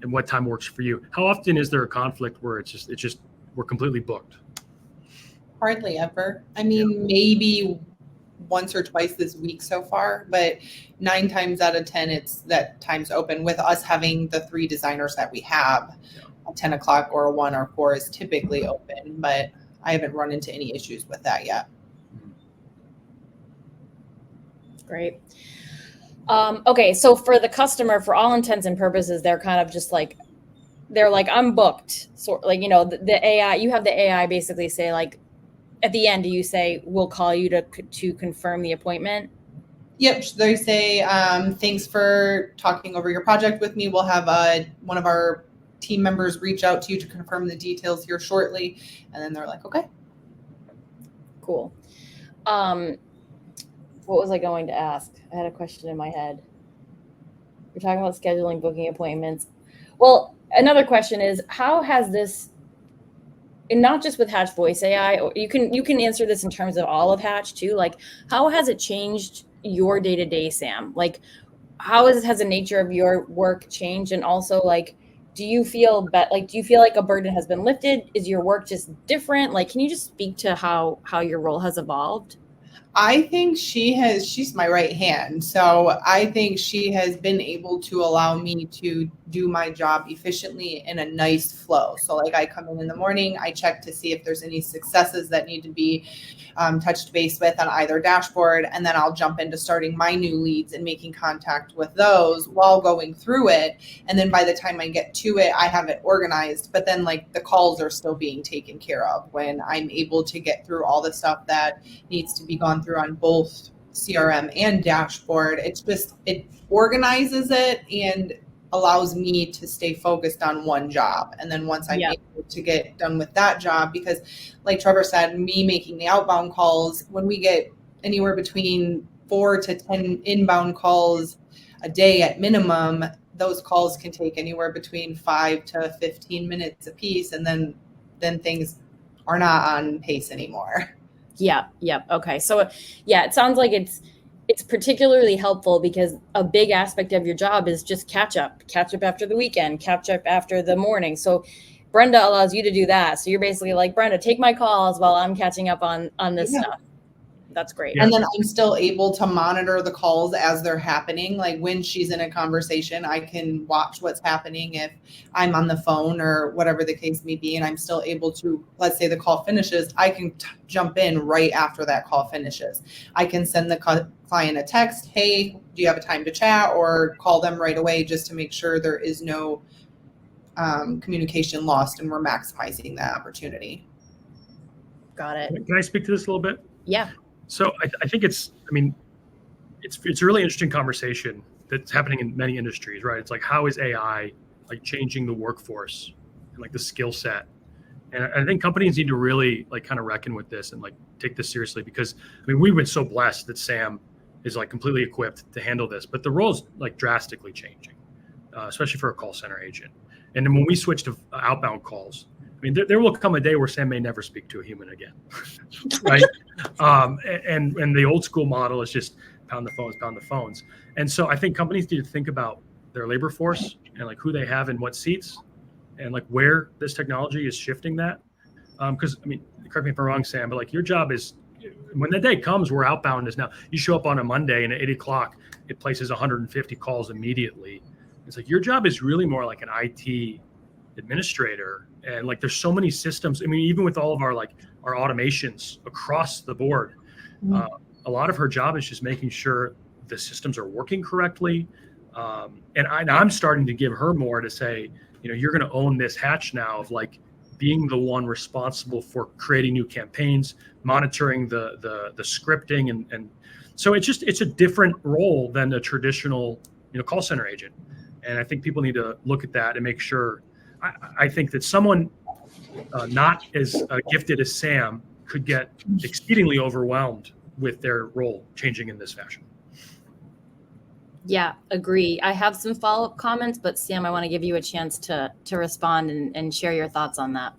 And what time works for you? How often is there a conflict where it's just we're completely booked? Hardly ever. I mean, maybe once or twice this week so far, but 9 times out of 10, it's that time's open. With us having the 3 designers that we have, a 10 o'clock or a 1 or 4 is typically open, but I haven't run into any issues with that yet. Great. Okay, so for the customer, for all intents and purposes, they're kind of just like, I'm booked. So like, the AI, you have the AI basically say like, at the end, do you say, we'll call you to confirm the appointment? Yep, they say, thanks for talking over your project with me. We'll have one of our team members reach out to you to confirm the details here shortly. And then they're like, okay. Cool. What was I going to ask? I had a question in my head. We're talking about scheduling, booking appointments. Well, another question is, how has this, and not just with Hatch Voice AI, or you can answer this in terms of all of Hatch too. Like, how has it changed your day-to-day, Sam? Like, has the nature of your work changed? And also, like, do you feel like a burden has been lifted? Is your work just different? Like, can you just speak to how your role has evolved? I think she's my right hand. So I think she has been able to allow me to do my job efficiently in a nice flow. So like I come in the morning, I check to see if there's any successes that need to be touched base with on either dashboard. And then I'll jump into starting my new leads and making contact with those while going through it. And then by the time I get to it, I have it organized, but then like the calls are still being taken care of when I'm able to get through all the stuff that needs to be gone through on both CRM and dashboard. It organizes it and allows me to stay focused on one job. And then once I'm able to get done with that job, because like Trevor said, me making the outbound calls, when we get anywhere between 4 to 10 inbound calls a day at minimum, those calls can take anywhere between 5 to 15 minutes a piece. And then things are not on pace anymore. Yeah. Okay. So yeah, it sounds like it's particularly helpful because a big aspect of your job is just catch up after the weekend, catch up after the morning. So Brenda allows you to do that. So you're basically like, Brenda, take my calls while I'm catching up on this stuff. That's great. And then I'm still able to monitor the calls as they're happening. Like when she's in a conversation, I can watch what's happening if I'm on the phone or whatever the case may be. And I'm still able to, let's say the call finishes, I can jump in right after that call finishes. I can send the client a text, hey, do you have a time to chat? Or call them right away just to make sure there is no communication lost and we're maximizing that opportunity. Got it. Can I speak to this a little bit? Yeah. So I think it's a really interesting conversation that's happening in many industries, right? It's like, how is AI like changing the workforce and like the skill set? And I think companies need to really like kind of reckon with this and like take this seriously, because we've been so blessed that Sam is like completely equipped to handle this, but the role's like drastically changing, especially for a call center agent. And then when we switch to outbound calls, there will come a day where Sam may never speak to a human again, right? And the old school model is just pound the phones. And so I think companies need to think about their labor force and like who they have in what seats and like where this technology is shifting that. Because correct me if I'm wrong, Sam, but like your job is, when the day comes where outbound is now, you show up on a Monday and at 8 o'clock, it places 150 calls immediately. It's like your job is really more like an IT administrator. And like, there's so many systems. I mean, even with all of our automations across the board, a lot of her job is just making sure the systems are working correctly. And I'm starting to give her more to say, you're going to own this hatch now of like being the one responsible for creating new campaigns, monitoring the scripting. And so it's a different role than a traditional, call center agent. And I think people need to look at that and make sure. I think that someone not as gifted as Sam could get exceedingly overwhelmed with their role changing in this fashion. Yeah, agree. I have some follow-up comments, but Sam, I want to give you a chance to respond and share your thoughts on that.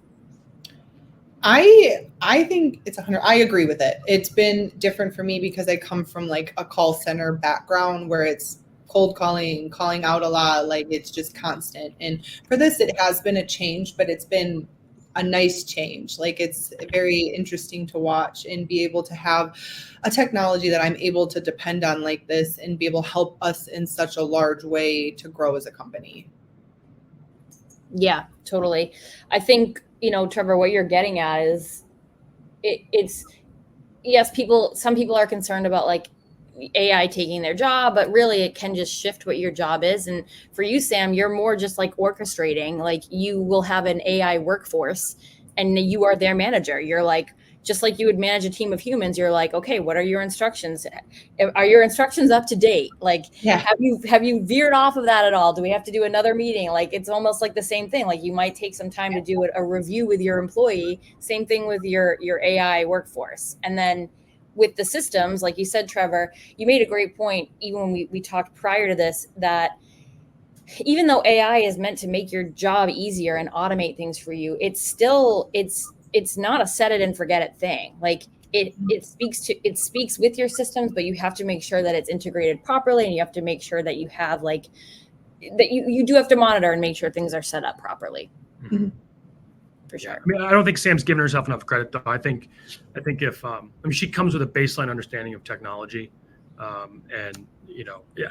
I think it's 100. I agree with it. It's been different for me because I come from like a call center background where it's cold calling out a lot, like it's just constant. And for this, it has been a change, but it's been a nice change. Like it's very interesting to watch and be able to have a technology that I'm able to depend on like this and be able to help us in such a large way to grow as a company. Yeah, totally. I think, Trevor, what you're getting at is it's yes, some people are concerned about like AI taking their job, but really it can just shift what your job is. And for you, Sam, you're more just like orchestrating, like you will have an AI workforce and you are their manager. You're like, just like you would manage a team of humans, you're like, okay, what are your instructions? Are your instructions up to date? Like, yeah. Have you veered off of that at all? Do we have to do another meeting? Like, it's almost like the same thing. Like you might take some time to do a review with your employee, same thing with your AI workforce. And then with the systems, like you said, Trevor, you made a great point, even when we talked prior to this, that even though AI is meant to make your job easier and automate things for you, it's not a set it and forget it thing. Like it speaks with your systems, but you have to make sure that it's integrated properly, and you have to make sure that you have like that you do have to monitor and make sure things are set up properly. Mm-hmm. For sure. I mean, I don't think Sam's given herself enough credit, though. I think if she comes with a baseline understanding of technology, and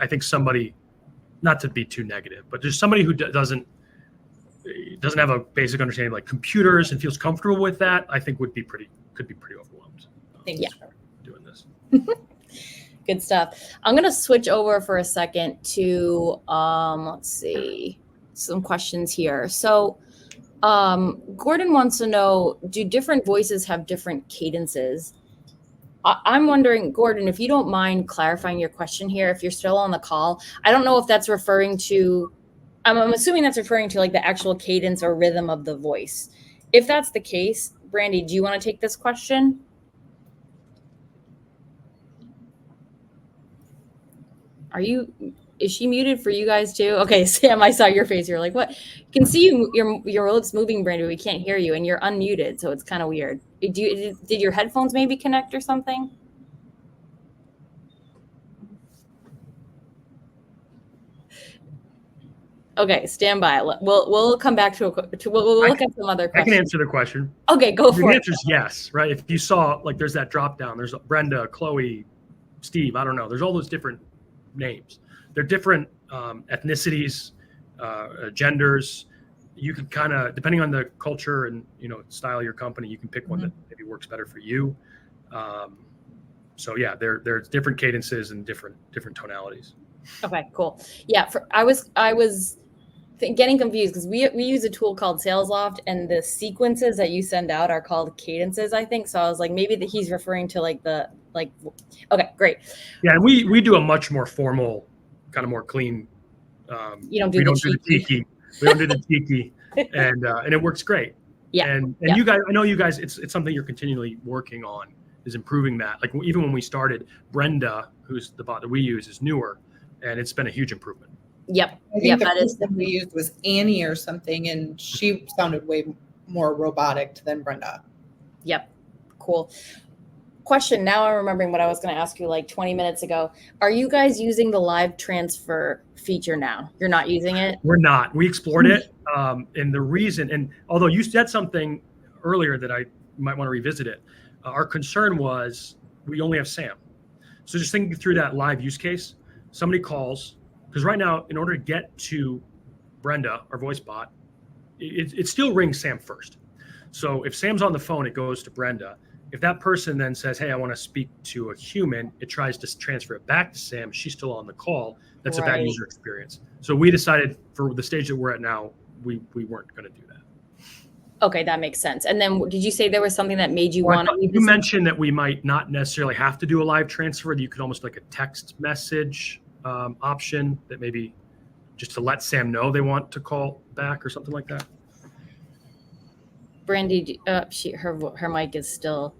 I think somebody, not to be too negative, but just somebody who doesn't have a basic understanding of like computers and feels comfortable with that, I think could be pretty overwhelmed. Yeah. Doing this. Good stuff. I'm gonna switch over for a second to let's see some questions here. So. Gordon wants to know, do different voices have different cadences? I'm wondering, Gordon, if you don't mind clarifying your question here, if you're still on the call. I don't know if that's referring to, I'm assuming that's referring to like the actual cadence or rhythm of the voice. If that's the case, Brandy, do you want to take this question? Is she muted for you guys too? Okay, Sam, I saw your face. You're like, what? You can see your lips moving, Brandy. We can't hear you, and you're unmuted, so it's kind of weird. Did your headphones maybe connect or something? Okay, stand by. We'll come back to we'll look at some other questions. I can answer the question. Okay, go for it. The answer is yes, right? If you saw like there's that drop down, there's Brenda, Chloe, Steve. I don't know. There's all those different names. They're different ethnicities, genders. You could kind of, depending on the culture and style of your company, you can pick one that maybe works better for you. So yeah, there's different cadences and different tonalities. Okay, cool. Yeah, I was getting confused because we use a tool called SalesLoft, and the sequences that you send out are called cadences, I think. So I was like, maybe he's referring to okay, great. Yeah, and we do a much more formal, kind of more clean. You don't do the cheeky. We don't do the cheeky, and it works great. Yeah, and you guys, I know you guys, it's something you're continually working on, is improving that. Like even when we started, Brenda, who's the bot that we use, is newer, and it's been a huge improvement. Yep. I think the first one we used was Annie or something, and she sounded way more robotic than Brenda. Yep. Cool. Question. Now I'm remembering what I was going to ask you like 20 minutes ago. Are you guys using the live transfer feature now? You're not using it? We're not. We explored it. And the reason, and although you said something earlier that I might want to revisit it, our concern was we only have Sam. So just thinking through that live use case, somebody calls, because right now, in order to get to Brenda, our voice bot, it still rings Sam first. So if Sam's on the phone, it goes to Brenda. If that person then says, hey, I want to speak to a human, it tries to transfer it back to Sam. She's still on the call. That's a bad Right. user experience. So we decided for the stage that we're at now, we weren't going to do that. Okay, that makes sense. And then did you say there was something that made you Well, want to leave you this? mentioned that we might not necessarily have to do a live transfer. That you could almost like a text message option that maybe just to let Sam know they want to call back or something like that. Brandy, her mic is still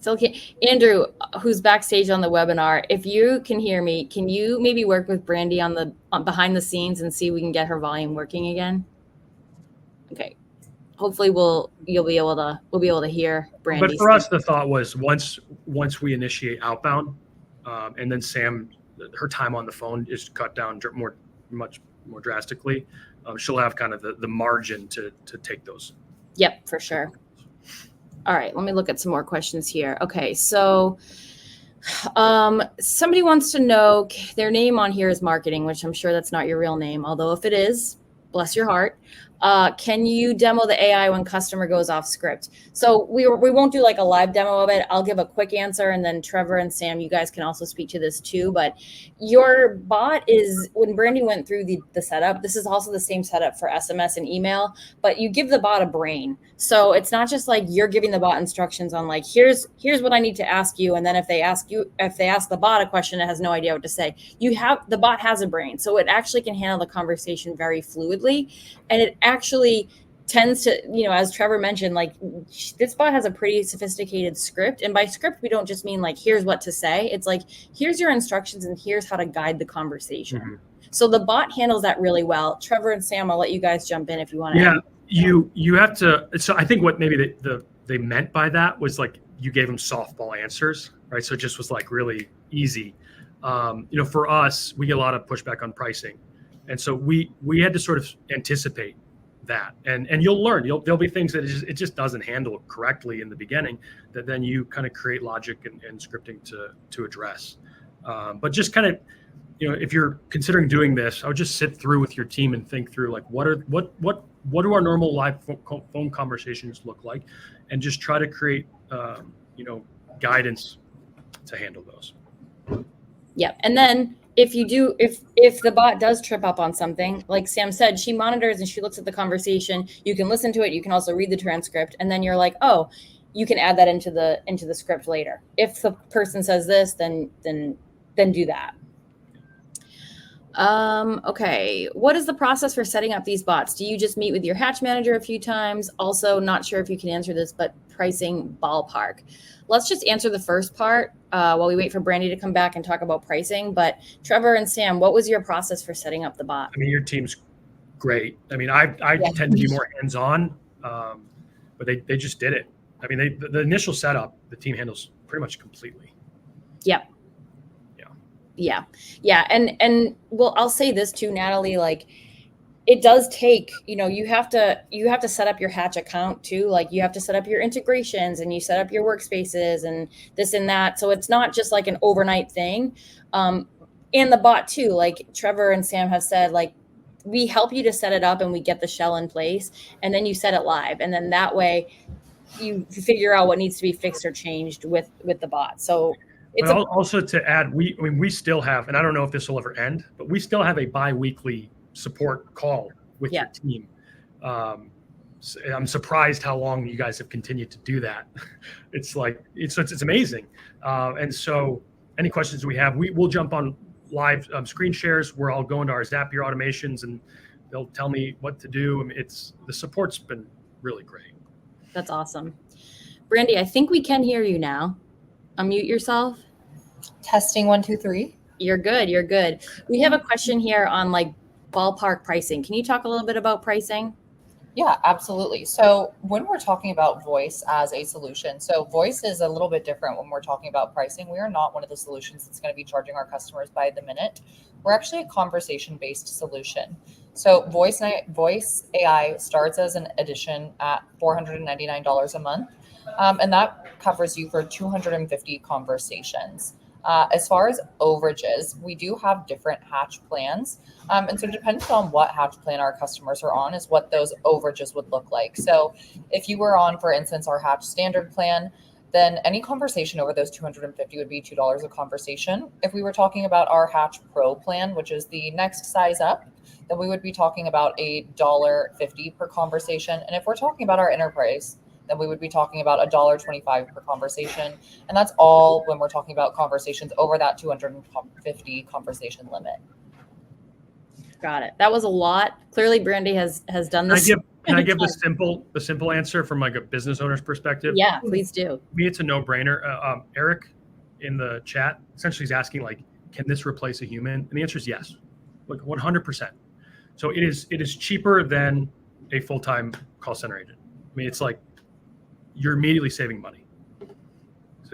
can't. Andrew, who's backstage on the webinar, if you can hear me, can you maybe work with Brandy on behind the scenes and see if we can get her volume working again? Okay. Hopefully we'll be able to hear Brandy. But for us, the thought was once we initiate outbound, and then Sam, her time on the phone is cut down much more drastically. She'll have kind of the margin to take those. Yep, for sure. All right, let me look at some more questions here. Okay, so somebody wants to know, their name on here is marketing, which I'm sure that's not your real name, although if it is, bless your heart. Can you demo the AI when customer goes off script? So we won't do like a live demo of it. I'll give a quick answer, and then Trevor and Sam, you guys can also speak to this too. But your bot is, when Brandy went through the setup, this is also the same setup for SMS and email, but you give the bot a brain. So it's not just like you're giving the bot instructions on like, here's what I need to ask you. And then if they ask the bot a question, it has no idea what to say. The bot has a brain. So it actually can handle the conversation very fluidly. And it actually tends to, as Trevor mentioned, like this bot has a pretty sophisticated script. And by script, we don't just mean like, here's what to say. It's like, here's your instructions and here's how to guide the conversation. Mm-hmm. So the bot handles that really well. Trevor and Sam, I'll let you guys jump in if you want to. Yeah, you have to. So I think what maybe they meant by that was like you gave them softball answers, right? So it just was like really easy. For us, we get a lot of pushback on pricing. And so we had to sort of anticipate that, and you'll learn. There'll be things that it just doesn't handle correctly in the beginning that then you kind of create logic and scripting to address. But just kind of, if you're considering doing this, I would just sit through with your team and think through like what do our normal live phone conversations look like, and just try to create guidance to handle those. Yep, and then. If the bot does trip up on something, like Sam said, she monitors and she looks at the conversation. You can listen to it. You can also read the transcript, and then you're like, oh, you can add that into the script later. If the person says this, then do that. Okay. What is the process for setting up these bots? Do you just meet with your hatch manager a few times? Also, not sure if you can answer this, but pricing ballpark. Let's just answer the first part while we wait for Brandy to come back and talk about pricing. But Trevor and Sam, what was your process for setting up the bot? I mean, your team's great. I mean, I tend to be more hands-on, but they just did it. I mean, the initial setup, the team handles pretty much completely. Yep. Yeah. And well, I'll say this too, Natalie, like it does take, you have to set up your Hatch account too. Like you have to set up your integrations and you set up your workspaces and this and that. So it's not just like an overnight thing. And the bot too, like Trevor and Sam have said, like we help you to set it up and we get the shell in place and then you set it live. And then that way you figure out what needs to be fixed or changed with the bot. So but also to add, we still have, and I don't know if this will ever end, but we still have a bi-weekly support call with your team. So I'm surprised how long you guys have continued to do that. It's like it's amazing. And so any questions we have, we'll jump on live screen shares where I'll go into our Zapier automations and they'll tell me what to do. I mean, the support's been really great. That's awesome. Brandy, I think we can hear you now. Unmute yourself. Testing 1, 2, 3. You're good. We have a question here on like ballpark pricing. Can you talk a little bit about pricing? Yeah, absolutely. So when we're talking about voice as a solution, so voice is a little bit different when we're talking about pricing. We are not one of the solutions that's going to be charging our customers by the minute. We're actually a conversation-based solution. So voice AI starts as an addition at $499 a month. And that covers you for 250 conversations. As far as overages, we do have different hatch plans. And so depending on what hatch plan our customers are on is what those overages would look like. So if you were on, for instance, our hatch standard plan, then any conversation over those 250 would be $2 a conversation. If we were talking about our Hatch Pro plan, which is the next size up, then we would be talking about $1.50 per conversation. And if we're talking about our enterprise, then we would be talking about $1.25 per conversation. And that's all when we're talking about conversations over that 250 conversation limit. Got it. That was a lot. Clearly, Brandy has done this. Can I give the simple answer from like a business owner's perspective? Yeah, please do. To me, it's a no-brainer. Eric in the chat essentially is asking, like, can this replace a human? And the answer is yes, like 100%. So it is cheaper than a full-time call center agent. I mean, it's like you're immediately saving money.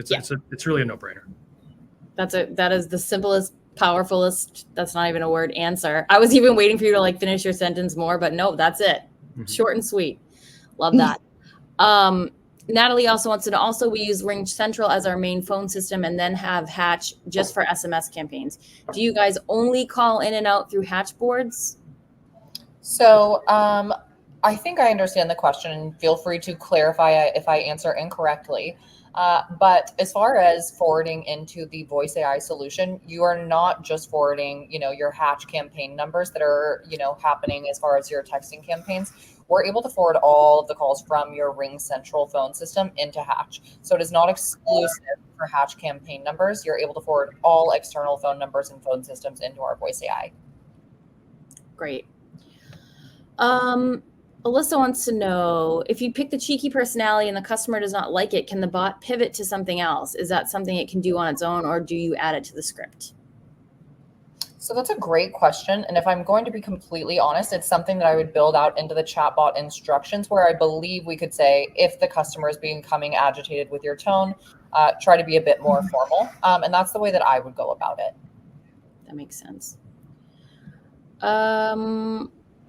So it's really a no-brainer. That is the simplest, powerfulest, that's not even a word, answer. I was even waiting for you to like finish your sentence more, but no, that's it. Short and sweet. Love that. Natalie also wants to know, also we use Ring Central as our main phone system and then have Hatch just for SMS campaigns. Do you guys only call in and out through Hatch boards? So I think I understand the question, and feel free to clarify if I answer incorrectly. But as far as forwarding into the voice AI solution, you are not just forwarding, your Hatch campaign numbers that are, happening as far as your texting campaigns. We're able to forward all of the calls from your Ring Central phone system into Hatch. So it is not exclusive for Hatch campaign numbers. You're able to forward all external phone numbers and phone systems into our voice AI. Great. Alyssa wants to know, if you pick the cheeky personality and the customer does not like it, can the bot pivot to something else? Is that something it can do on its own, or do you add it to the script? So that's a great question. And if I'm going to be completely honest, it's something that I would build out into the chatbot instructions, where I believe we could say, if the customer is becoming agitated with your tone, try to be a bit more formal. And that's the way that I would go about it. That makes sense.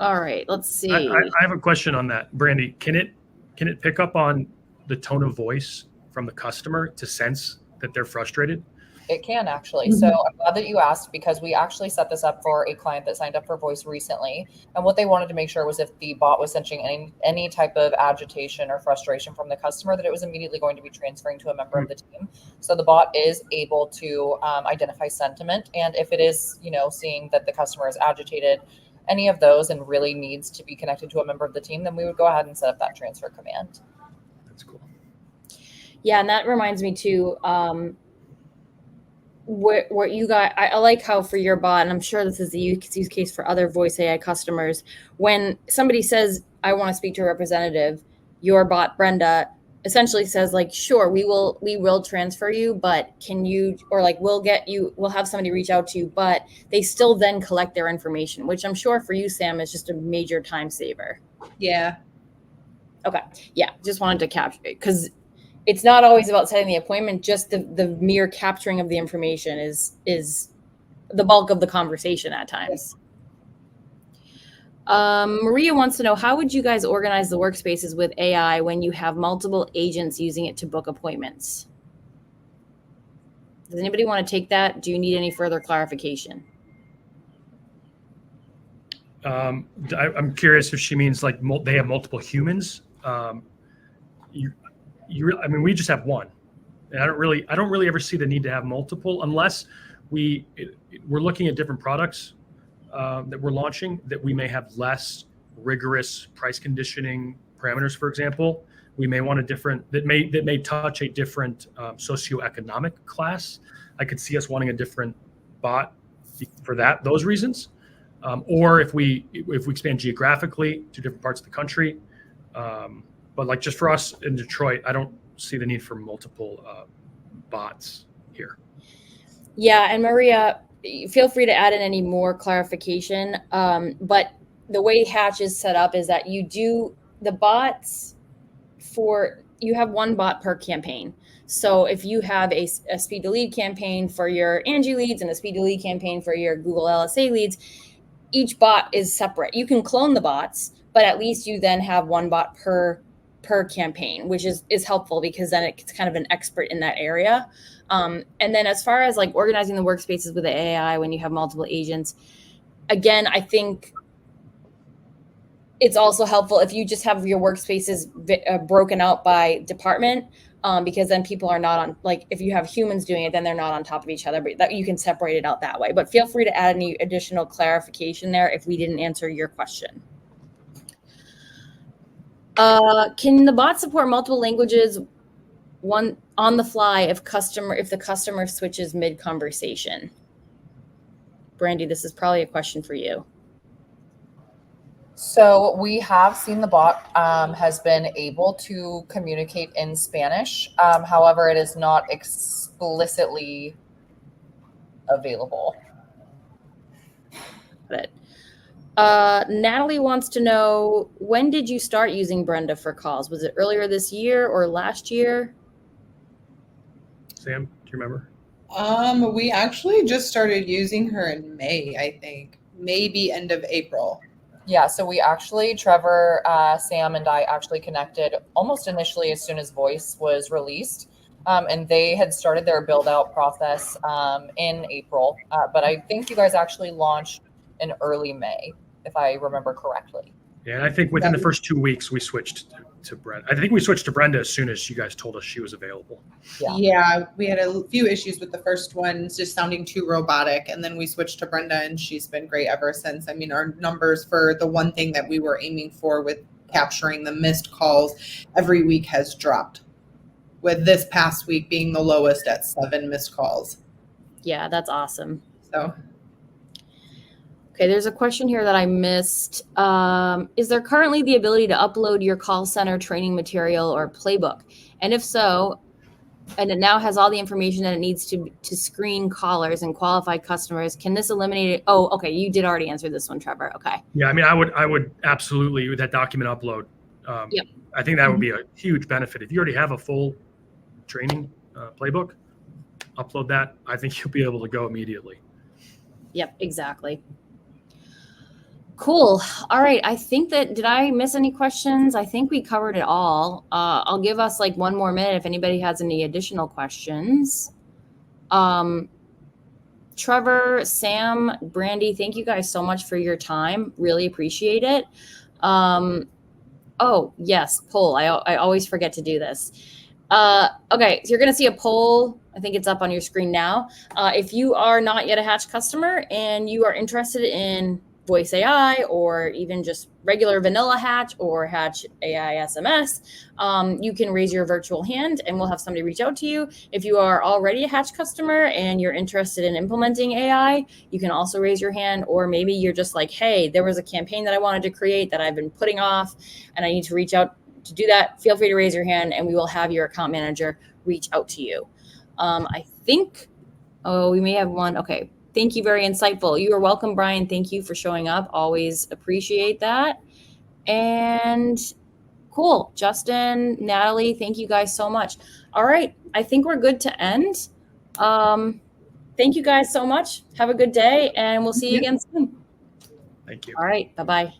All right, let's see. I have a question on that, Brandy. Can it pick up on the tone of voice from the customer to sense that they're frustrated? It can actually. So I'm glad that you asked, because we actually set this up for a client that signed up for voice recently. And what they wanted to make sure was if the bot was sensing any type of agitation or frustration from the customer, that it was immediately going to be transferring to a member of the team. So the bot is able to identify sentiment. And if it is, seeing that the customer is agitated, any of those, and really needs to be connected to a member of the team, then we would go ahead and set up that transfer command. That's cool. Yeah, and that reminds me too, what you got, I like how for your bot, and I'm sure this is the use case for other voice AI customers, when somebody says, I want to speak to a representative, your bot, Brenda, essentially says like, sure, we will transfer you, but can you, or like, we'll have somebody reach out to you, but they still then collect their information, which I'm sure for you, Sam, is just a major time saver. Yeah. Okay. Yeah. Just wanted to capture it, because it's not always about setting the appointment. Just the mere capturing of the information is the bulk of the conversation at times. Maria wants to know, how would you guys organize the workspaces with AI when you have multiple agents using it to book appointments? Does anybody want to take that? Do you need any further clarification? I'm curious if she means like they have multiple humans. We just have one, and I don't really ever see the need to have multiple, unless we're looking at different products that we're launching that we may have less rigorous price conditioning parameters. For example, we may want that may touch a different socioeconomic class. I could see us wanting a different bot for those reasons, or if we expand geographically to different parts of the country. But like just for us in Detroit, I don't see the need for multiple bots here. Yeah, and Maria, feel free to add in any more clarification. But the way Hatch is set up is that you do the bots you have one bot per campaign. So if you have a speed to lead campaign for your Angie leads and a speed to lead campaign for your Google LSA leads, each bot is separate. You can clone the bots, but at least you then have one bot per per campaign, which is helpful because then it's kind of an expert in that area. And then as far as like organizing the workspaces with the AI when you have multiple agents, again, I think it's also helpful if you just have your workspaces broken out by department, because then people are not on, like if you have humans doing it, then they're not on top of each other, but that you can separate it out that way. But feel free to add any additional clarification there if we didn't answer your question. Can the bot support multiple languages one on the fly if the customer switches mid-conversation? Brandy, this is probably a question for you. So we have seen the bot has been able to communicate in Spanish. However, it is not explicitly available. Got it. Natalie wants to know, when did you start using Brenda for calls? Was it earlier this year or last year? Sam, do you remember? We actually just started using her in May, I think, maybe end of April. Yeah, so we actually, Trevor, Sam, and I actually connected almost initially as soon as voice was released. And they had started their build out process in April. But I think you guys actually launched in early May, if I remember correctly. Yeah, and I think within the first 2 weeks, we switched to Brenda. I think we switched to Brenda as soon as you guys told us she was available. Yeah, we had a few issues with the first one, just sounding too robotic. And then we switched to Brenda, and she's been great ever since. I mean, our numbers for the one thing that we were aiming for with capturing the missed calls every week has dropped, with this past week being the lowest at 7 missed calls. Yeah, that's awesome. So. Okay, there's a question here that I missed. Is there currently the ability to upload your call center training material or playbook? And if so, and it now has all the information that it needs to screen callers and qualify customers, can this eliminate it? Oh, okay, you did already answer this one, Trevor. Okay. Yeah, I mean, I would absolutely, with that document upload, Yep. I think that would be a huge benefit. If you already have a full training playbook, upload that. I think you'll be able to go immediately. Yep, exactly. Cool. All right. I think did I miss any questions? I think we covered it all. I'll give us like 1 more minute if anybody has any additional questions. Trevor, Sam, Brandy, thank you guys so much for your time. Really appreciate it. Oh, yes, poll. I always forget to do this. Okay, so you're going to see a poll. I think it's up on your screen now. If you are not yet a Hatch customer and you are interested in Voice AI or even just regular vanilla Hatch or Hatch AI SMS, you can raise your virtual hand and we'll have somebody reach out to you. If you are already a Hatch customer and you're interested in implementing AI, you can also raise your hand. Or maybe you're just like, hey, there was a campaign that I wanted to create that I've been putting off and I need to reach out to do that. Feel free to raise your hand and we will have your account manager reach out to you. I think, we may have one. Okay. Thank you. Very insightful. You are welcome, Brian. Thank you for showing up. Always appreciate that. And cool. Justin, Natalie, thank you guys so much. All right. I think we're good to end. Thank you guys so much. Have a good day and we'll see you again soon. Thank you. All right. Bye-bye.